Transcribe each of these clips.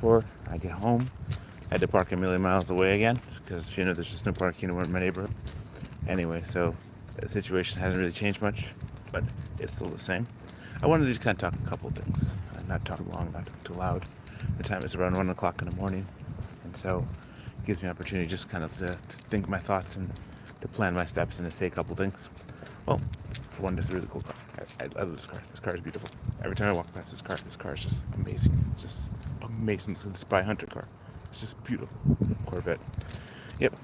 before I get home. I had to park a million miles away again because there's just no parking in my neighborhood. Anyway, so the situation hasn't really changed much, but it's still the same. I wanted to just kind of talk a couple of things, not talk too long, not talk too loud. The time is around 1 o'clock in the morning, and so it gives me an opportunity just kind of to think my thoughts and to plan my steps and to say a couple things. Well, for one, this is a really cool car. I love this car. This car is beautiful. Every time I walk past this car is just amazing. It's just amazing. It's a Spy Hunter car. It's just beautiful. Corvette. Yep.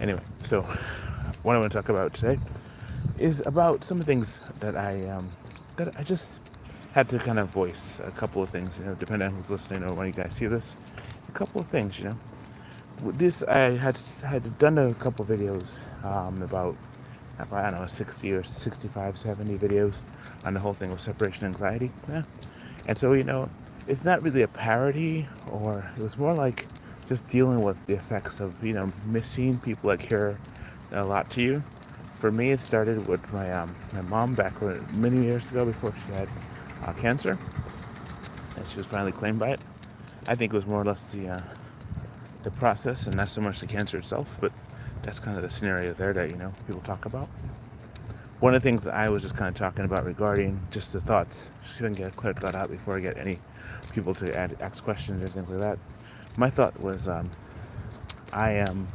Anyway, so what I want to talk about today is about some of the things that I just had to kind of voice a couple of things, depending on who's listening or when you guys see this. A couple of things. This I had done a couple of videos about I don't know 60 or 65, 70 videos on the whole thing with separation anxiety. Yeah. And so it's not really a parody, or it was more like just dealing with the effects of missing people that care a lot to you. For me, it started with my mom back many years ago before she had cancer, and she was finally claimed by it. I think it was more or less the process, and not so much the cancer itself, but that's kind of the scenario there that people talk about. One of the things I was just kind of talking about regarding just the thoughts, just going to get a clear thought out before I get any people to ask questions or things like that. My thought was, I am,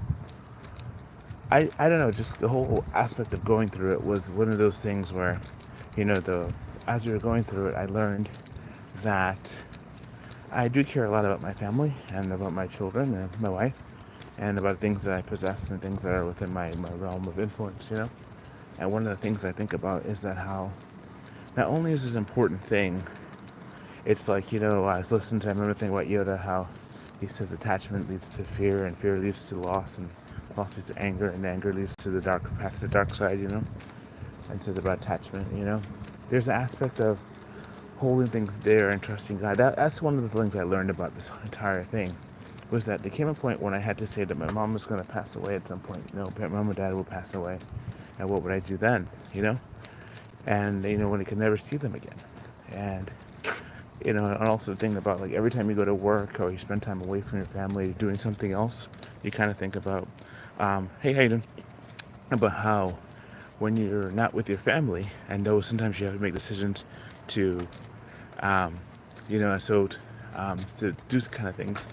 I don't know, just the whole aspect of going through it was one of those things where, as we were going through it, I learned that I do care a lot about my family and about my children and my wife and about things that I possess and things that are within my realm of influence. And one of the things I think about is that how not only is it an important thing, it's like, I was listening to, I remember thinking about Yoda, how he says attachment leads to fear, and fear leads to loss, and loss leads to anger, and anger leads to the dark path, to the dark side, and says about attachment. There's an aspect of holding things there and trusting God. That's one of the things I learned about this entire thing, was that there came a point when I had to say that my mom was going to pass away at some point. Mom and dad will pass away, and what would I do then? And when I could never see them again, and and also the thing about, like, every time you go to work or you spend time away from your family doing something else, you kind of think about, hey, how you doing? About how when you're not with your family, and though sometimes you have to make decisions to, um, so to do kind of things.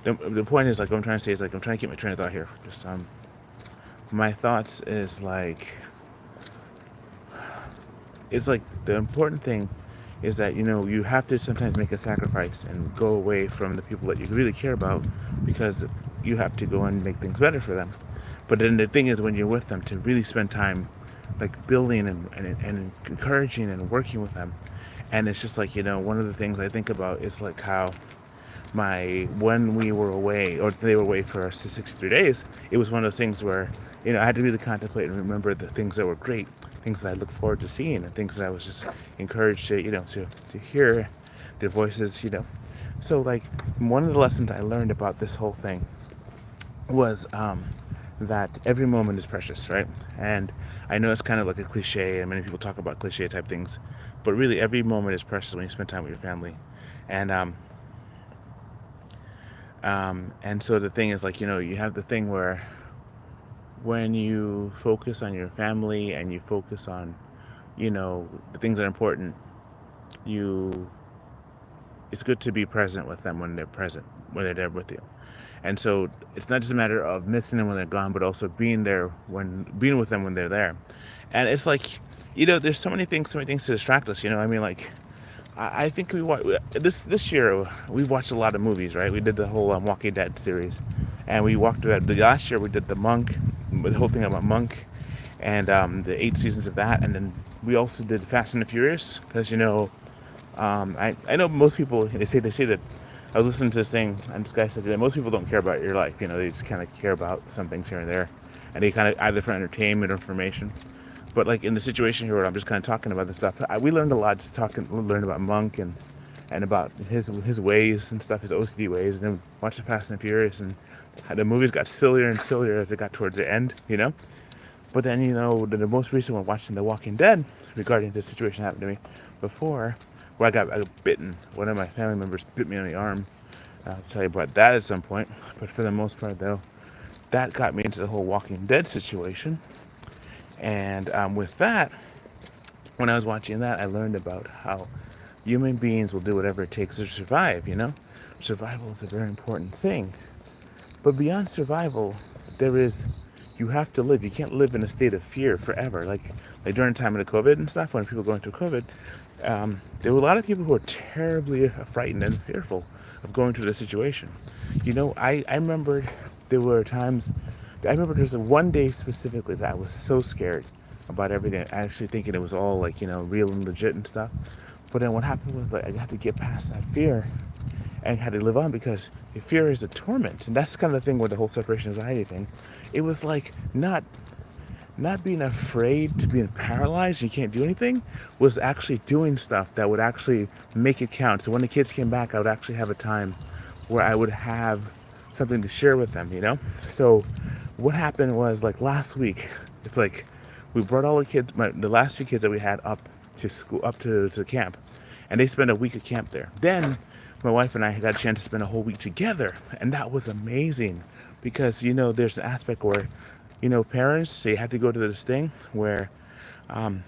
The point is, like, what I'm trying to say is, like, I'm trying to keep my train of thought here. Just my thoughts is like, it's like the important thing is that you have to sometimes make a sacrifice and go away from the people that you really care about, because you have to go and make things better for them. But then the thing is, when you're with them, to really spend time like building and encouraging and working with them. And it's just like, one of the things I think about is like how when we were away, or they were away for us to 63 days, it was one of those things where, I had to really contemplate and remember the things that were great, things that I look forward to seeing, and things that I was just encouraged to, to hear their voices. So, like, one of the lessons I learned about this whole thing was that every moment is precious, right? And I know it's kind of like a cliche, and many people talk about cliche type things, but really every moment is precious when you spend time with your family. And and so the thing is, like, you have the thing where when you focus on your family and you focus on, the things that are important, you it's good to be present with them when they're present, when they're there with you. And so it's not just a matter of missing them when they're gone, but also being with them when they're there. And it's like, there's so many things to distract us. I mean, like, I think this year we've watched a lot of movies, right? We did the whole Walking Dead series, and we walked the last year we did the Monk, the whole thing about Monk, and the 8 seasons of that, and then we also did Fast and the Furious, because I know most people, they say that I was listening to this thing, and this guy said that most people don't care about your life. They just kind of care about some things here and there, and they kind of either for entertainment or information. But, like, in the situation here where I'm just kind of talking about this stuff, we learned a lot just learned about Monk and about his ways and stuff, his OCD ways, and then watched the Fast and Furious, and how the movies got sillier and sillier as it got towards the end. But then, the most recent one, watching The Walking Dead, regarding the situation that happened to me before, where I got bitten. One of my family members bit me on the arm I'll tell you about that at some point. But for the most part, though, that got me into the whole Walking Dead situation. And with that, when I was watching that, I learned about how human beings will do whatever it takes to survive, you know? Survival is a very important thing. But beyond survival, there is, you have to live. You can't live in a state of fear forever. Like during the time of the COVID and stuff, when people were going through COVID, there were a lot of people who were terribly frightened and fearful of going through the situation. You know, I remembered there were times, I remember there's one day specifically that I was so scared about everything, actually thinking it was all like, you know, real and legit and stuff. But then what happened was like I had to get past that fear and had to live on because fear is a torment. And that's kind of the thing with the whole separation anxiety thing. It was like not being afraid to being paralyzed, you can't do anything, was actually doing stuff that would actually make it count. So when the kids came back, I would actually have a time where I would have something to share with them, you know? So what happened was like last week, it's like we brought all the kids, the last few kids that we had up to school, up to camp, and they spent a week of camp there. Then my wife and I got a chance to spend a whole week together, and that was amazing because, you know, there's an aspect where, you know, parents, they have to go to this thing where, hello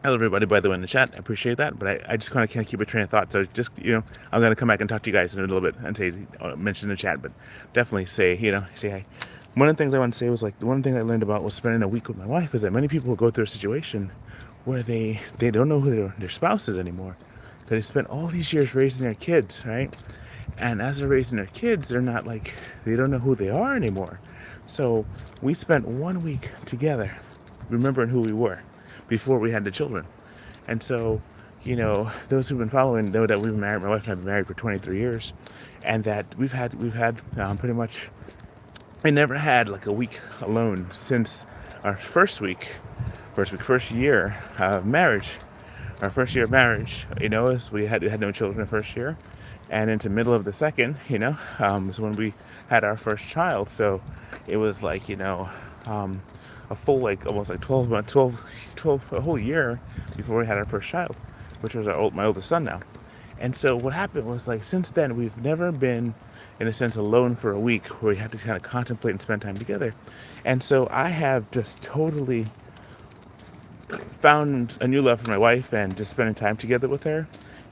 everybody, by the way, in the chat, I appreciate that, but I just kind of can't keep a train of thought, so just, you know, I'm going to come back and talk to you guys in a little bit and say, mention in the chat, but definitely say, you know, say hi. One of the things I want to say was like, the one thing I learned about was spending a week with my wife is that many people go through a situation where they don't know who their spouse is anymore. They spent all these years raising their kids, right? And as they're raising their kids, they're not like, they don't know who they are anymore. So we spent 1 week together remembering who we were before we had the children. And so, you know, those who've been following know that we've been married, my wife and I have been married for 23 years, and that we've had pretty much, I never had like a week alone since our first year of marriage. Our first year of marriage, you know, is we had no children the first year, and into middle of the second, you know, is when we had our first child. So it was like, you know, a full like almost like 12 months, 12 a whole year before we had our first child, which was my oldest son now. And so what happened was like since then we've never been in a sense alone for a week where we have to kind of contemplate and spend time together. And so I have just totally found a new love for my wife and just spending time together with her.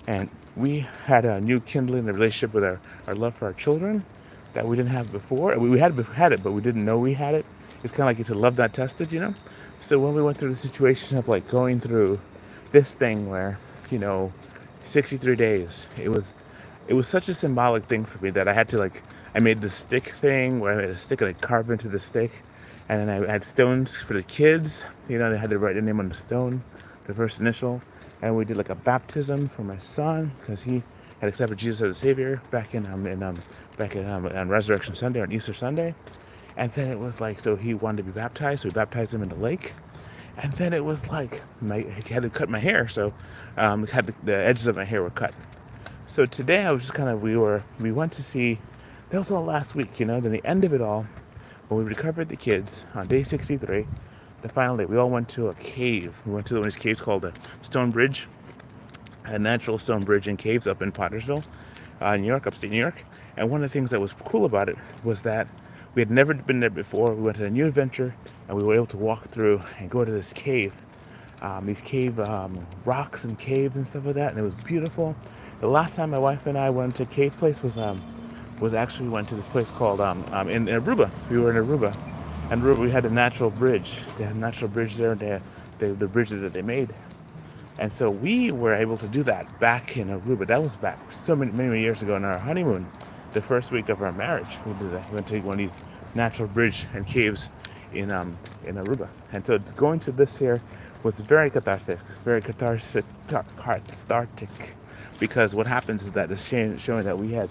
And we had a new kindling in a relationship with our love for our children that we didn't have before. We had it, but we didn't know we had it. It's kind of like it's a love not tested, you know? So when we went through the situation of like going through this thing where, you know, 63 days, it was such a symbolic thing for me that I had to like, I made the stick thing where I made a stick and I carved into the stick. And then I had stones for the kids, you know, they had to write their name on the stone, the first initial. And we did like a baptism for my son because he had accepted Jesus as a savior back on Resurrection Sunday, on Easter Sunday. And then it was like, so he wanted to be baptized, so we baptized him in the lake. And then it was like, I had to cut my hair, so the edges of my hair were cut. So today I was just kind of, we went to see, that was all last week, you know, then the end of it all, when we recovered the kids on day 63, the final day, we all went to a cave. We went to one of these caves called a Stone Bridge, a natural stone bridge and caves up in Pottersville, New York, upstate New York. And one of the things that was cool about it was that we had never been there before. We went on a new adventure, and we were able to walk through and go to this cave, these cave rocks and caves and stuff like that, and it was beautiful. The last time my wife and I went to a cave place was actually we went to this place called in Aruba. We were in Aruba, and Aruba we had a natural bridge. They had a natural bridge there. The bridges that they made, and so we were able to do that back in Aruba. That was back so many years ago on our honeymoon, the first week of our marriage. We did that. We went to one of these natural bridge and caves in Aruba, and so going to this here was very cathartic, because what happens is that it's showing that we had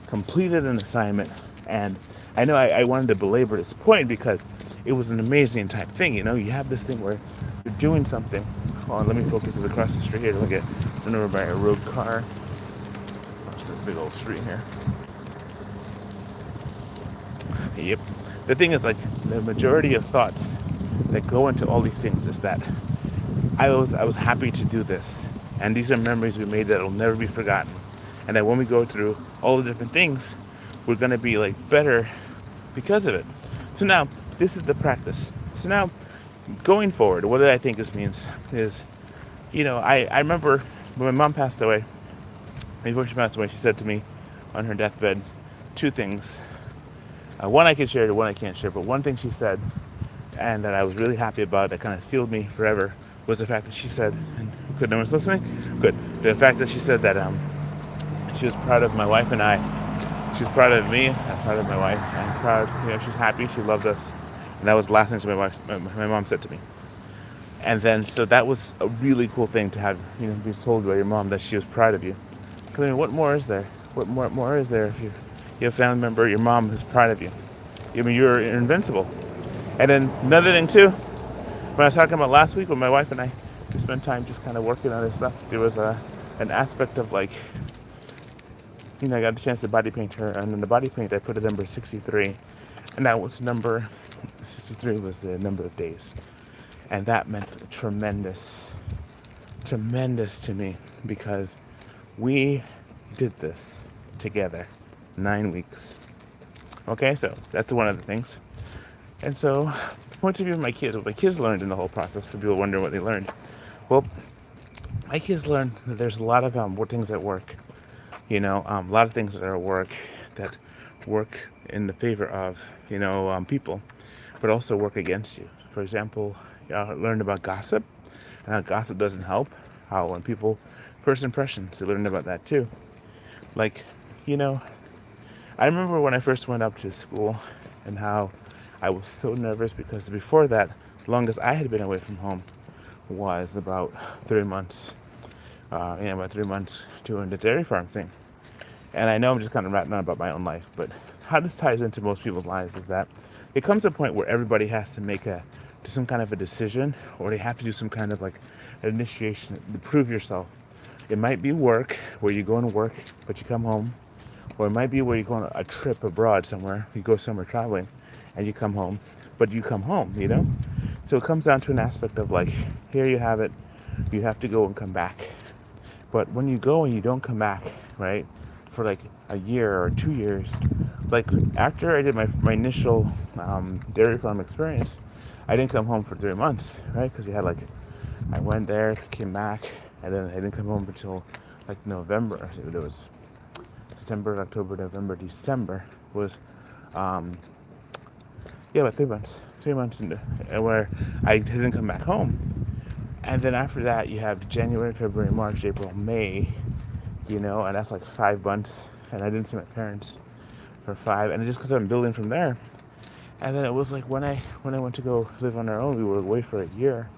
completed an assignment. And I know I wanted to belabor this point because it was an amazing type thing. You know, you have this thing where you're doing something. Hold on, let me focus this across the street here. Don't get run over by a road car. Across this big old street here. Yep. The thing is, like, the majority of thoughts that go into all these things is that I was happy to do this, and these are memories we made that will never be forgotten. and that when we go through all the different things, we're going to be like better because of it. So now this is the practice. So now going forward, what I think this means is, I remember when my mom passed away. Before she passed away, she said to me on her deathbed two things. One I can share, one I can't share. But one thing she said, and that I was really happy about, that kind of sealed me forever, was the fact that she said, and good, no one's listening? Good. The fact that she said that she was proud of my wife and I. She was proud of me, I'm proud of my wife, and proud, she's happy, she loved us. And that was the last thing my mom said to me. And then, so that was a really cool thing to have, be told by your mom that she was proud of you. Because, what more is there? What more is there if you have a family member, your mom who's proud of you? You're invincible. And then another thing too, when I was talking about last week with my wife and I, we spent time just kind of working on this stuff. There was an aspect of like, I got a chance to body paint her, and in the body paint I put a number 63, and that was number 63 was the number of days, and that meant tremendous to me, because we did this together 9 weeks. Okay, so that's one of the things. And so, the point of view of my kids, what my kids learned in the whole process, for people wondering what they learned, well, my kids learned that there's a lot of things that work. A lot of things that are at work that work in the favor of, people, but also work against you. For example, I learned about gossip, and how gossip doesn't help. How when people, first impressions, I learned about that too. Like, I remember when I first went up to school, and how I was so nervous, because before that, the longest I had been away from home was about 3 months. About 3 months doing the dairy farm thing. And I know I'm just kind of rattling on about my own life, but how this ties into most people's lives is that it comes to a point where everybody has to make do some kind of a decision, or they have to do some kind of like an initiation to prove yourself. It might be work, where you go and work, but you come home. Or it might be where you go on a trip abroad somewhere, you go somewhere traveling, and you come home, but you come home, So it comes down to an aspect of like, here you have it, you have to go and come back. But when you go and you don't come back, right, for like a year or 2 years, like after I did my initial dairy farm experience, I didn't come home for 3 months, right? Because I went there, came back, and then I didn't come home until like November. It was September, October, November, December was, about 3 months. 3 months into where I didn't come back home. And then after that, you have January, February, March, April, May, and that's like 5 months. And I didn't see my parents for 5, and it just kept on building from there. And then it was like when I went to go live on our own, we were away for a year,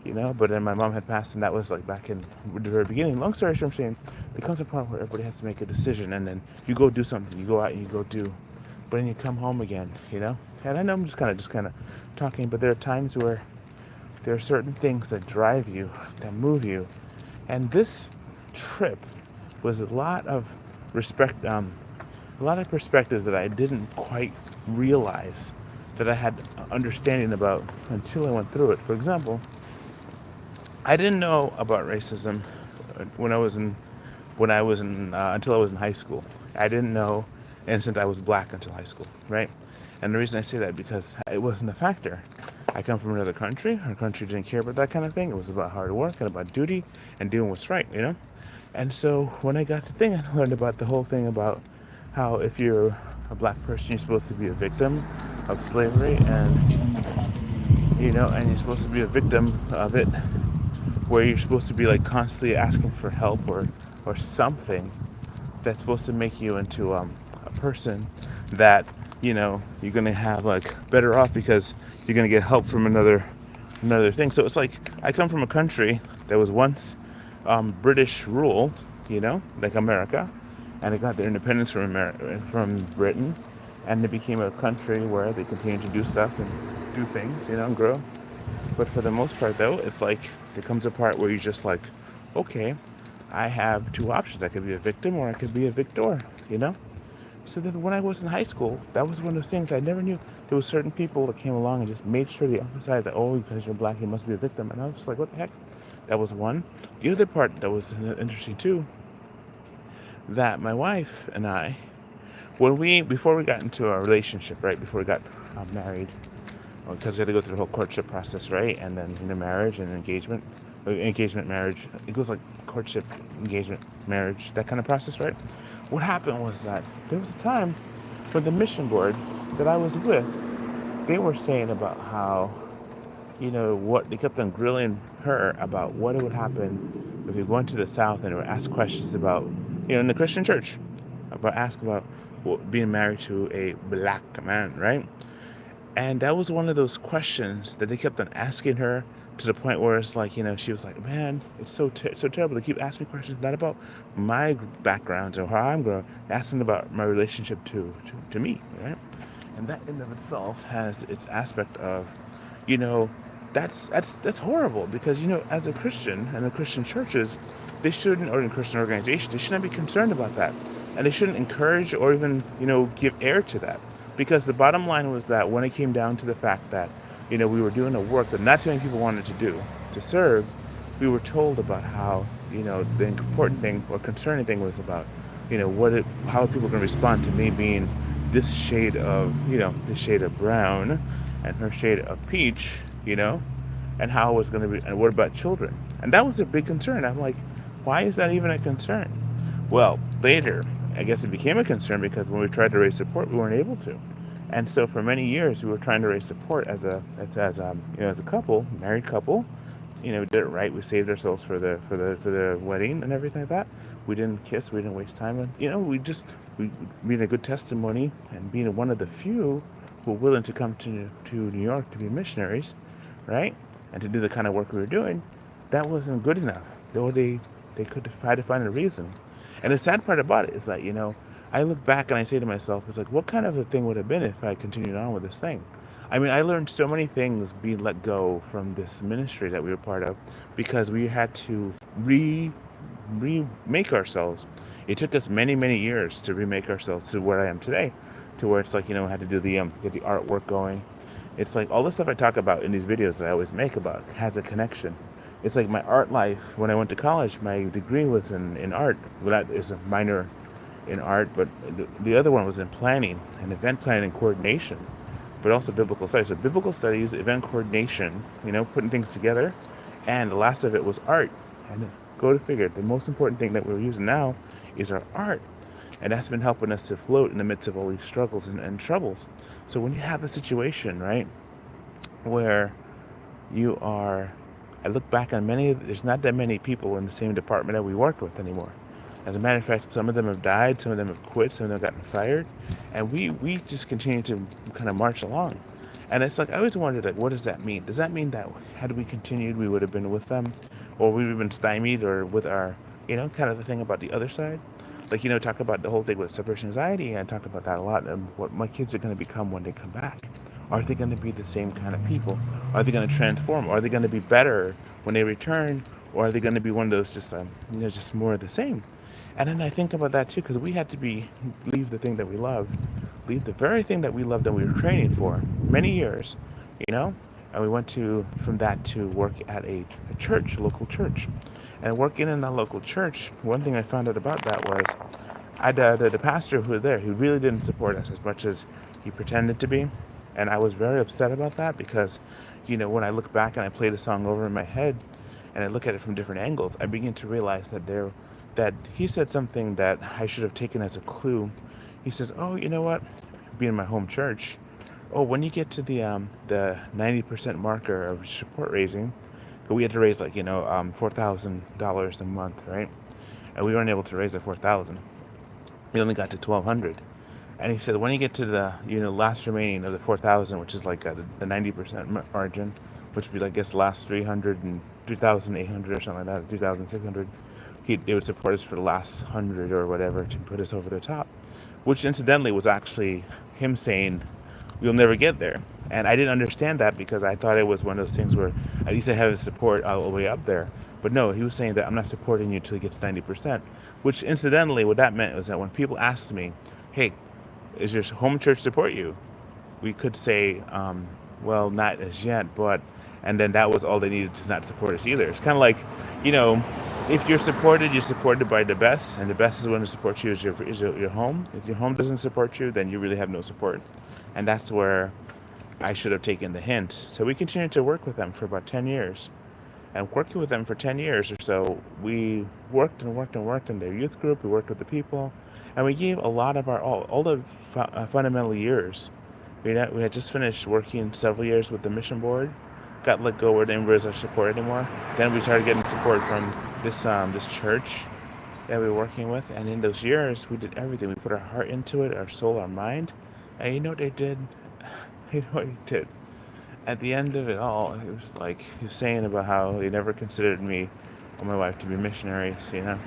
But then my mom had passed, and that was like back in the very beginning. Long story short, I'm saying, there comes a point where everybody has to make a decision, and then you go do something, you go out and you go do, but then you come home again, And I know I'm just kind of talking, but there are times where there are certain things that drive you, that move you. And this trip was a lot of a lot of perspectives that I didn't quite realize that I had understanding about until I went through it. For example, I didn't know about racism until I was in high school. I didn't know, and since I was black until high school, right? And the reason I say that, because it wasn't a factor. I come from another country. Our country didn't care about that kind of thing. It was about hard work and about duty and doing what's right, And so when I got to thing, I learned about the whole thing about how if you're a black person, you're supposed to be a victim of slavery, and you're supposed to be a victim of it, where you're supposed to be like constantly asking for help or something that's supposed to make you into a person that you're gonna have like better off, because you're gonna get help from another thing. So it's like I come from a country that was once British rule, like America, and it got their independence from Britain, and it became a country where they continue to do stuff and do things, and grow. But for the most part, though, it's like there comes a part where you're just like, okay, I have two options. I could be a victim or I could be a victor, So then when I was in high school, that was one of those things I never knew. There were certain people that came along and just made sure they emphasized that, oh, because you're black, you must be a victim. And I was just like, what the heck? That was one. The other part that was interesting too that my wife and I, before we got into our relationship, right, before we got married, because we had to go through the whole courtship process, right, and then marriage and engagement, marriage. It goes like courtship, engagement, marriage, that kind of process, right? What happened was that there was a time when the mission board that I was with, they were saying about how, what they kept on grilling her about what it would happen if you went to the South and were asked questions about, in the Christian church, about being married to a black man, right? And that was one of those questions that they kept on asking her to the point where it's like, she was like, man, it's so terrible. They keep asking me questions not about my background or how I'm growing, asking about my relationship to me, right? And that in of itself has its aspect of, you know, that's horrible because as a Christian and the Christian churches, they shouldn't, or in Christian organizations, they shouldn't be concerned about that, and they shouldn't encourage or even give air to that, because the bottom line was that when it came down to the fact that we were doing a work that not too many people wanted to do, to serve, we were told about how the important thing or concerning thing was about how people are going to respond to me being this shade of brown and her shade of peach, and how it was going to be, and what about children? And that was a big concern. I'm like, why is that even a concern? Well, later, I guess it became a concern because when we tried to raise support, we weren't able to. And so for many years, we were trying to raise support as a couple, married couple. We did it right. We saved ourselves for the wedding and everything like that. We didn't kiss. We didn't waste time. And we being a good testimony and being one of the few who were willing to come to New York to be missionaries, right? And to do the kind of work we were doing, that wasn't good enough. They could try to find a reason. And the sad part about it is that, I look back and I say to myself, it's like, what kind of a thing would have been if I continued on with this thing? I mean, I learned so many things being let go from this ministry that we were part of because we had to remake ourselves. It took us many, many years to remake ourselves to where I am today, to where it's like, I had to do get the artwork going. It's like all the stuff I talk about in these videos that I always make about has a connection. It's like my art life. When I went to college, my degree was in art. Well, that is a minor in art, but the other one was in planning and event planning and coordination, but also biblical studies. So biblical studies, event coordination, putting things together, and the last of it was art. And go to figure, the most important thing that we're using now is our art. And that's been helping us to float in the midst of all these struggles and troubles. So when you have a situation, right, where you are, I look back on there's not that many people in the same department that we work with anymore. As a matter of fact, some of them have died, some of them have quit, some of them have gotten fired, and we just continue to kind of march along. And it's like, I always wondered, like, what does that mean? Does that mean that had we continued, we would have been with them, or we would have been stymied, or with our, kind of the thing about the other side? Like, talk about the whole thing with separation anxiety, and I talked about that a lot, and what my kids are going to become when they come back. Are they going to be the same kind of people? Are they going to transform? Are they going to be better when they return? Or are they going to be one of those just more of the same? And then I think about that too, because we had to leave the thing that we loved, leave the very thing that we loved and we were training for many years, and we went from that to work at a church, local church. And working in that local church, one thing I found out about that was the pastor who was there, he really didn't support us as much as he pretended to be. And I was very upset about that because, when I look back and I play the song over in my head and I look at it from different angles, I begin to realize that he said something that I should have taken as a clue. He says, "Oh, you know what? Being my home church, oh, when you get to the 90% marker of support raising, but we had to raise like $4,000 a month, right? And we weren't able to raise the 4,000. We only got to 1,200. And he said, when you get to the last remaining of the 4,000, which is like the 90% margin, which would be, I guess, last 300 and 3,800 or something like that, 3,600, they would support us for the last 100 or whatever to put us over the top, which incidentally was actually him saying, we'll never get there. And I didn't understand that because I thought it was one of those things where at least I have his support all the way up there. But no, he was saying that I'm not supporting you until you get to 90%, which incidentally, what that meant was that when people asked me, hey, is your home church support you? We could say, well, not as yet, but, and then that was all they needed to not support us either. It's kind of like, if you're supported by the best, and the best is going to support you is your home. If your home doesn't support you, then you really have no support, and that's where I should have taken the hint. So we continued to work with them for about 10 years. And working with them for 10 years or so, we worked and worked and worked in their youth group. We worked with the people, and we gave a lot of our all the fundamental years. We had just finished working several years with the mission board, got let go where they didn't realize our support anymore. Then we started getting support from this church that we were working with, and in those years, we did everything. We put our heart into it, our soul, our mind, and you know what they did? You know what they did? At the end of it all, it was like he was saying about how they never considered me or my wife to be missionaries, you know.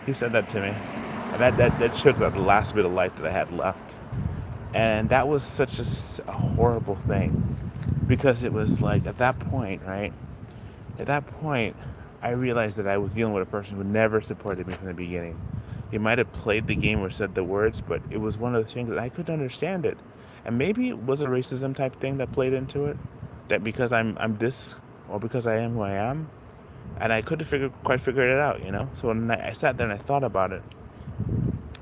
He said that to me. And that shook up the last bit of life that I had left. And that was such a horrible thing. Because it was like, at that point, right? At that point, I realized that I was dealing with a person who never supported me from the beginning. He might have played the game or said the words, but it was one of those things that I couldn't understand it. And maybe it was a racism type thing that played into it. That because I'm this, or because I am who I am, and I couldn't quite figure it out, you know. So when I sat there and I thought about it,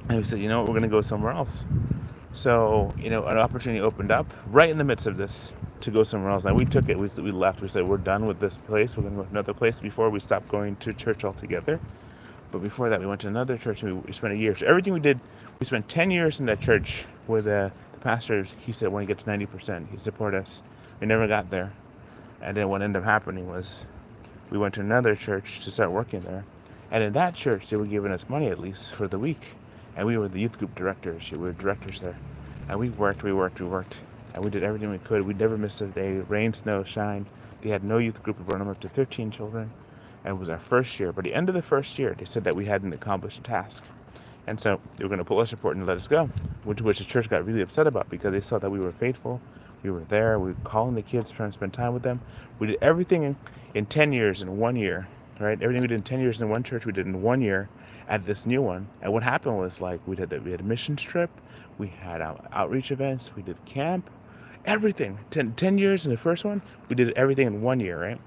and we said, you know what, we're gonna go somewhere else. So you know, an opportunity opened up right in the midst of this to go somewhere else. And we took it. We left. We said we're done with this place. We're gonna go to another place. Before we stopped going to church altogether. But before that, we went to another church and we spent a year. So everything we did, we spent 10 years in that church where the pastor, he said, when you get to 90%, he'd support us. We never got there. And then what ended up happening was we went to another church to start working there. And in that church, they were giving us money at least for the week. And we were the youth group directors. We were directors there. And we worked. And we did everything we could. We never missed a day. Rain, snow, shine. They had no youth group. We brought them up to 13 children. And it was our first year. By the end of the first year, they said that we hadn't accomplished a task. And so they were going to pull us report and let us go, which the church got really upset about because they saw that we were faithful. We were there. We were calling the kids, trying to spend time with them. We did everything in 10 years in 1 year, right? Everything we did in 10 years in one church, we did in 1 year at this new one. And what happened was like we had a mission trip. We had outreach events. We did camp. Everything. 10 years in the first one, we did everything in 1 year, right?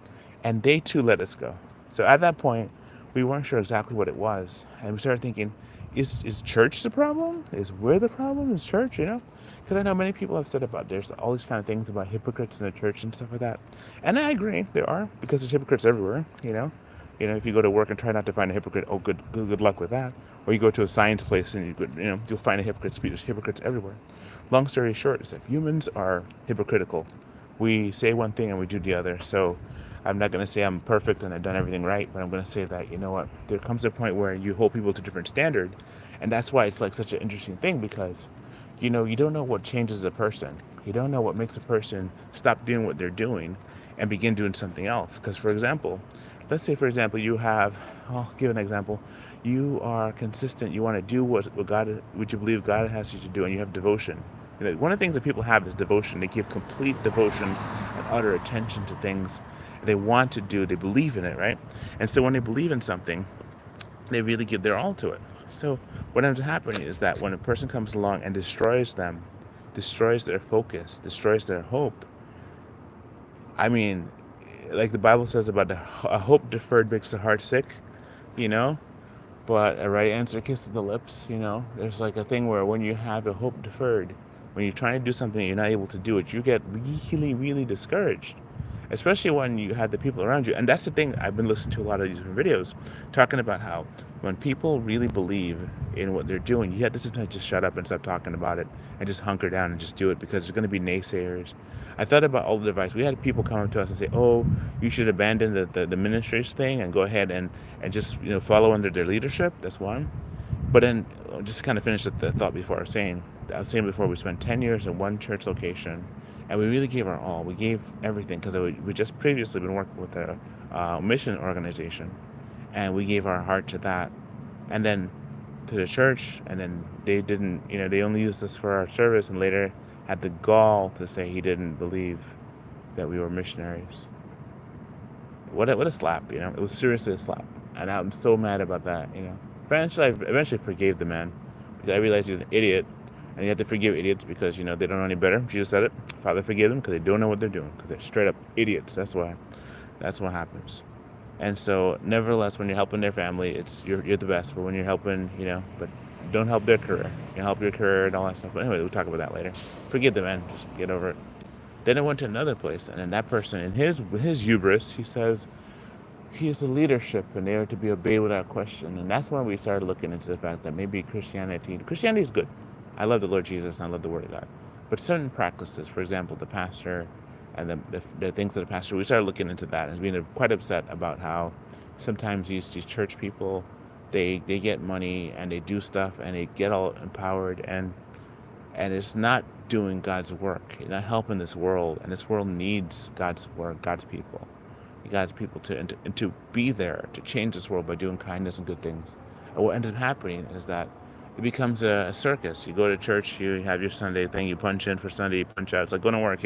And they too let us go. So at that point, we weren't sure exactly what it was. And we started thinking, is church the problem? Is we're the problem? Is church, you know? Because I know many people have said about there's all these kind of things about hypocrites in the church and stuff like that. And I agree, there are, because there's hypocrites everywhere, you know? You know, if you go to work and try not to find a hypocrite, oh, good luck with that. Or you go to a science place and you'll find a hypocrite. There's hypocrites everywhere. Long story short is that humans are hypocritical. We say one thing and we do the other. So I'm not going to say I'm perfect and I've done everything right, but I'm going to say that, you know what, there comes a point where you hold people to a different standard. And that's why it's like such an interesting thing because, you know, you don't know what changes a person. You don't know what makes a person stop doing what they're doing and begin doing something else. Because, for example, let's say, for example, I'll give an example. You are consistent. You want to do what you believe God has you to do, and you have devotion. You know, one of the things that people have is devotion. They give complete devotion and utter attention to things they want to do. They believe in it, right? And so when they believe in something, they really give their all to it. So what ends up happening is that when a person comes along and destroys them, destroys their focus, destroys their hope, I mean, like the Bible says about a hope deferred makes the heart sick, you know? But a right answer kisses the lips, you know? There's like a thing where when you have a hope deferred, when you're trying to do something and you're not able to do it, you get really, really discouraged. Especially when you have the people around you. And that's the thing, I've been listening to a lot of these different videos talking about how when people really believe in what they're doing, you have to sometimes just shut up and stop talking about it and just hunker down and just do it because there's going to be naysayers. I thought about all the advice. We had people come up to us and say, oh, you should abandon the ministries thing and go ahead and just, you know, follow under their leadership. That's one. But then, just to kind of finish the thought before I was saying before, we spent 10 years in one church location. And we really gave our all. We gave everything because we just previously been working with a mission organization. And we gave our heart to that. And then to the church. And then they didn't, you know, they only used us for our service and later had the gall to say he didn't believe that we were missionaries. What a slap, you know. It was seriously a slap. And I'm so mad about that, you know. I eventually forgave the man because I realized he was an idiot. And you have to forgive idiots because, you know, they don't know any better. Jesus said it. Father, forgive them because they don't know what they're doing. Because they're straight up idiots. That's why. That's what happens. And so, nevertheless, when you're helping their family, you're the best. But when you're helping, but don't help their career. You help your career and all that stuff. But anyway, we'll talk about that later. Forget the man. Just get over it. Then I went to another place, and then that person, in his hubris, he says he is the leadership, and they are to be obeyed without question. And that's when we started looking into the fact that maybe Christianity is good. I love the Lord Jesus, and I love the Word of God. But certain practices, for example, the pastor and the things of the pastor, we started looking into that and being quite upset about how sometimes these church people, they get money and they do stuff and they get all empowered, and it's not doing God's work. You're not helping this world, and this world needs God's work, God's people. God's people to be there to change this world by doing kindness and good things. And what ends up happening is that it becomes a circus. You go to church, you have your Sunday thing, you punch in for Sunday, you punch out. It's like going to work,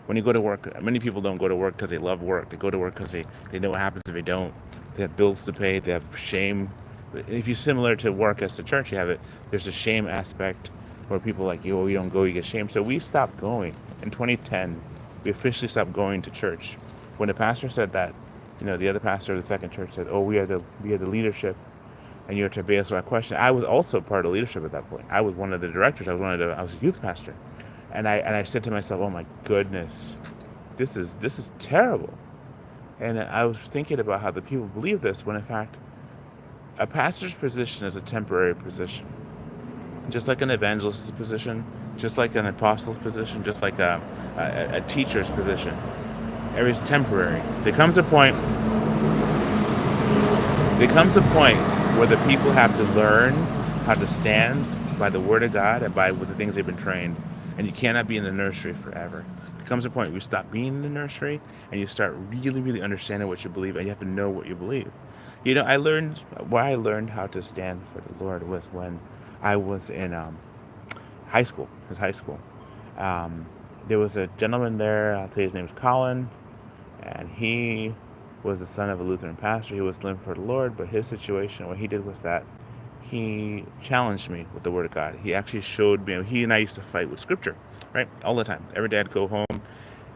When you go to work, many people don't go to work because they love work. They go to work because they know what happens if they don't. They have bills to pay, they have shame. If you're similar to work as to church, there's a shame aspect where people are like, you don't go, you get shamed. So we stopped going. In 2010, we officially stopped going to church. When the pastor said that, the other pastor of the second church said, "Oh, we are the leadership, and you're to obey us without question." I was also part of leadership at that point. I was one of the directors. I was a youth pastor, and I said to myself, "Oh my goodness, this is terrible." And I was thinking about how the people believe this, when in fact, a pastor's position is a temporary position, just like an evangelist's position, just like an apostle's position, just like a teacher's position. Everything's temporary. There comes a point where the people have to learn how to stand by the Word of God and by with the things they've been trained. And you cannot be in the nursery forever. There comes a point where you stop being in the nursery and you start really, really understanding what you believe, and you have to know what you believe. I learned how to stand for the Lord was when I was in high school. His high school. There was a gentleman there. I'll tell you his name was Colin. And he was the son of a Lutheran pastor. He was living for the Lord, but his situation, what he did was that he challenged me with the Word of God. He actually showed me, he and I used to fight with Scripture, right? All the time. Every day I'd go home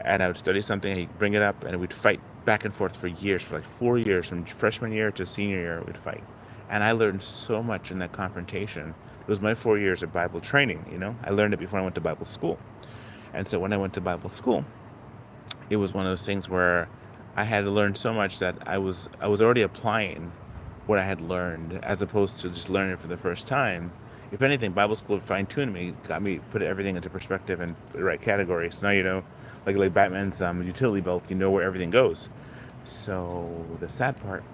and I would study something, he'd bring it up, and we'd fight back and forth for years, for like 4 years, from freshman year to senior year, we'd fight. And I learned so much in that confrontation. It was my 4 years of Bible training, I learned it before I went to Bible school. And so when I went to Bible school, it was one of those things where I had to learn so much that I was already applying what I had learned, as opposed to just learning it for the first time. If anything, Bible school fine-tuned me, got me put everything into perspective and the right categories. So now like Batman's utility belt, you know where everything goes. So the sad part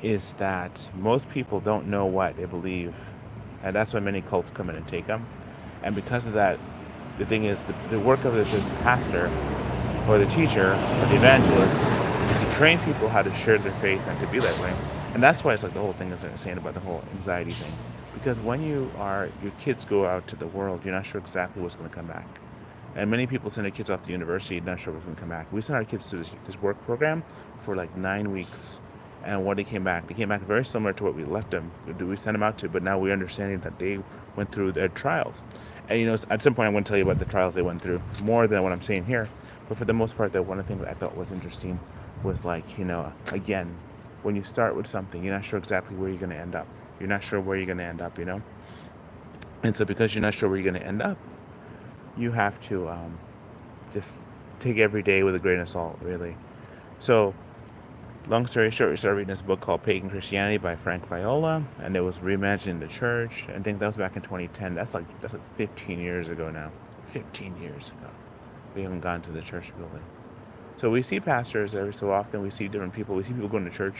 is that most people don't know what they believe, and that's why many cults come in and take them. And because of that, the thing is, the work of this pastor or the teacher or the evangelist is to train people how to share their faith and to be that way. And that's why it's like the whole thing is saying about the whole anxiety thing. Because when your kids go out to the world, you're not sure exactly what's going to come back. And many people send their kids off to university, not sure what's going to come back. We sent our kids to this work program for like 9 weeks. And when they came back very similar to what we left them. We sent them out to, but now we're understanding that they went through their trials. And at some point I'm going to tell you about the trials they went through, more than what I'm saying here. But for the most part, one of the things that I thought was interesting was like, again, when you start with something, you're not sure exactly where you're going to end up. You're not sure where you're going to end up, And so because you're not sure where you're going to end up, you have to just take every day with a grain of salt, really. So, long story short, we started reading this book called Pagan Christianity by Frank Viola, and it was reimagining the church. I think that was back in 2010. That's like 15 years ago now. 15 years ago. We haven't gone to the church building. So we see pastors every so often. We see different people. We see people going to church,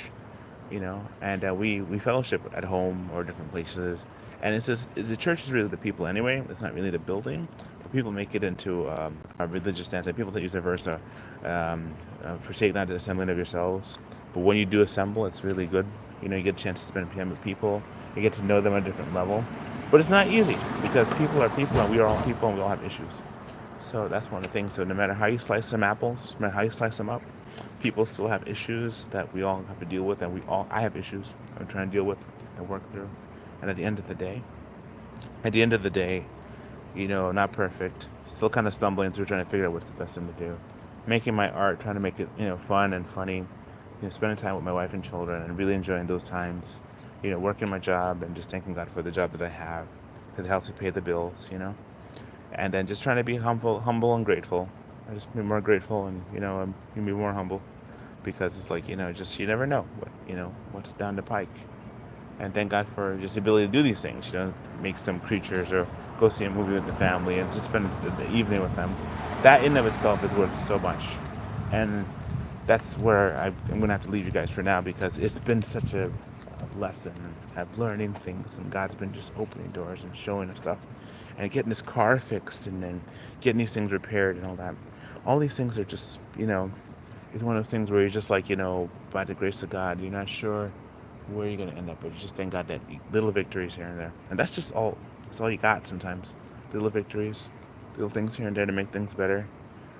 and we fellowship at home or different places. And it's just, the church is really the people anyway. It's not really the building. But people make it into a religious stance. And people that use the verse, forsake not the assembling of yourselves. But when you do assemble, it's really good. You get a chance to spend time with people. You get to know them on a different level. But it's not easy, because people are people, and we are all people, and we all have issues. So that's one of the things. So no matter how you slice some apples, no matter how you slice them up, people still have issues that we all have to deal with, and I have issues I'm trying to deal with and work through. And at the end of the day, not perfect, still kind of stumbling through, trying to figure out what's the best thing to do. Making my art, trying to make it, fun and funny, spending time with my wife and children and really enjoying those times. Working my job and just thanking God for the job that I have, because it helps me pay the bills. And then just trying to be humble and grateful. I just be more grateful, and I'm gonna be more humble, because it's like just you never know what's down the pike. And thank God for just the ability to do these things. Make some creatures or go see a movie with the family and just spend the evening with them. That in of itself is worth so much. And that's where I'm going to have to leave you guys for now, because it's been such a lesson of learning things, and God's been just opening doors and showing us stuff, and getting this car fixed, and then getting these things repaired and all that. All these things are just, it's one of those things where you're just like, by the grace of God, you're not sure where you're going to end up, but you just thank God that little victories here and there. And that's just all, that's all you got sometimes. Little victories, little things here and there to make things better.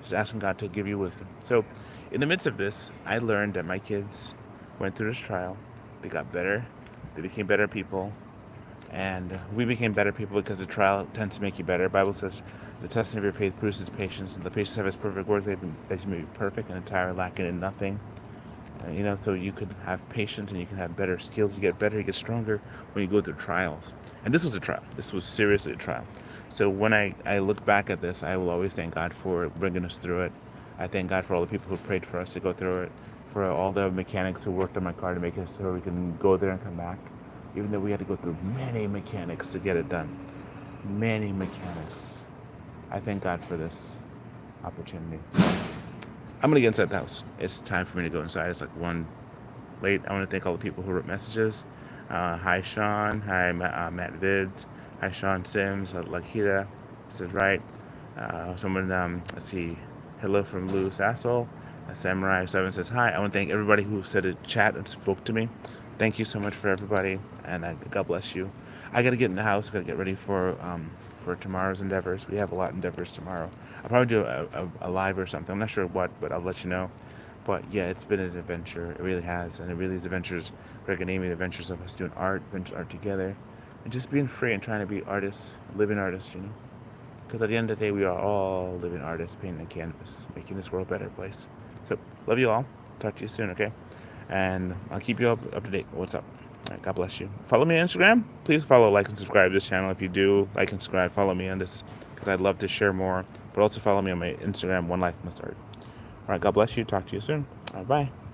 Just asking God to give you wisdom. So in the midst of this, I learned that my kids went through this trial. They got better. They became better people. And we became better people because the trial tends to make you better. The Bible says the testing of your faith produces patience, and the patience have its perfect work, that you may be perfect and entire, lacking in nothing. So you can have patience and you can have better skills. You get better, you get stronger when you go through trials. And this was a trial. This was seriously a trial. So when I look back at this, I will always thank God for bringing us through it. I thank God for all the people who prayed for us to go through it, for all the mechanics who worked on my car to make it so we can go there and come back. Even though we had to go through many mechanics to get it done. Many mechanics. I thank God for this opportunity. I'm going to get inside the house. It's time for me to go inside. It's like 1 late. I want to thank all the people who wrote messages. Hi, Sean. Hi, Matt Vids. Hi, Sean Sims. Lakita. This is right. Someone, let's see. Hello from Lou Sassel. Samurai 7 says hi. I want to thank everybody who said a chat and spoke to me. Thank you so much for everybody, and God bless you. I got to get in the house. I got to get ready for tomorrow's endeavors. We have a lot of endeavors tomorrow. I'll probably do a live or something. I'm not sure what, but I'll let you know. But yeah, it's been an adventure. It really has, and it really is adventures. Greg and Amy, the adventures of us doing art together, and just being free and trying to be artists, living artists. Because at the end of the day, we are all living artists, painting a canvas, making this world a better place. So love you all. Talk to you soon, okay? And I'll keep you up to date. What's up? All right, God bless you. Follow me on Instagram. Please follow, like, and subscribe to this channel. If you do like and subscribe, follow me on this, because I'd love to share more. But also follow me on my Instagram, One Life Must Art. All right, God bless you. Talk to you soon. All right, bye.